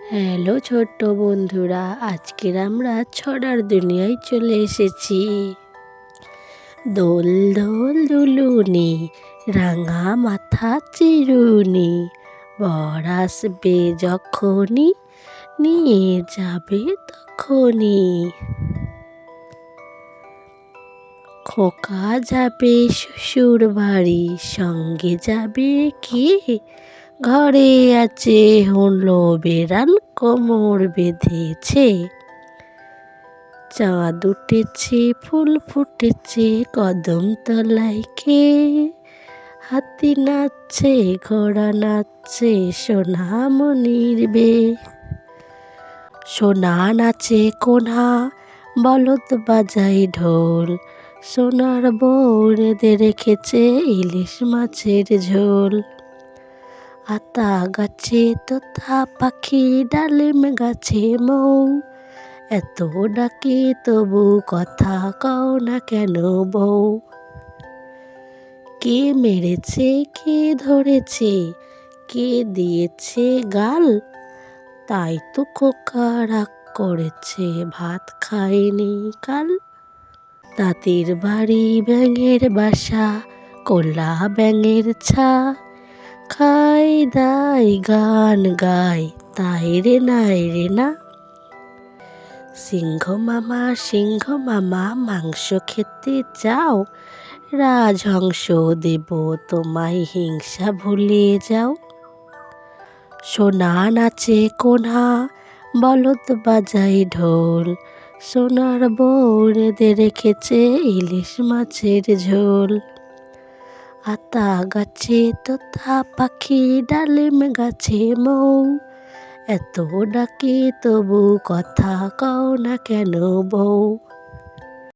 Hello ছোট্ট বন্ধুরা, আজকের আমরা ছড়ার দুনিয়ায় চলে এসেছি। দোল দোল দুলুনি, রাঙা মাথা চিরুনি, বর আসবে যখনই, নিয়ে যাবে তখনই। খোকা যাবে শ্বশুর বাড়ি, সঙ্গে যাবে কে? ঘরে আছে হলো বেড়াল, কোমর বেঁধেছে। চাঁদ উঠেছে, ফুল ফুটেছে, কদম তলায় কে? হাতি নাচছে, ঘোড়া নাচছে, সোনামণির বে। সোনা নাচে কোনা, বলদ বাজায় ঢোল, সোনার বউ রেঁধে রেখেছে ইলিশ মাছের ঝোল। আতা গাছে তোতা পাখি, ডালিম গাছে মৌ, এত ডাকি তবু কথা কও না কেন বউ? কে মেরেছে, কে ধরেছে, কে দিয়েছে গাল? তাই তো খোকা রাগ করেছে, ভাত খায়নি কাল। তাঁতির বাড়ি ব্যাঙের বাসা, কোলা ব্যাঙের ছা, খাই দাই গান গাই, তাই রে নাই রে না। সিংহ মামা মাংস খেতে চাও? রাজহংস দেব তোমায়, হিংসা ভুলে যাও। সোনা নাচে কোনা, বলদ বাজায় ঢোল, সোনার বউ রেঁধে রেখেছে ইলিশ মাছের ঝোল। আতা গাছে তোতা পাখি, ডালিম গাছে মৌ, এত ডাকি তবু কথা কও না কেন বউ?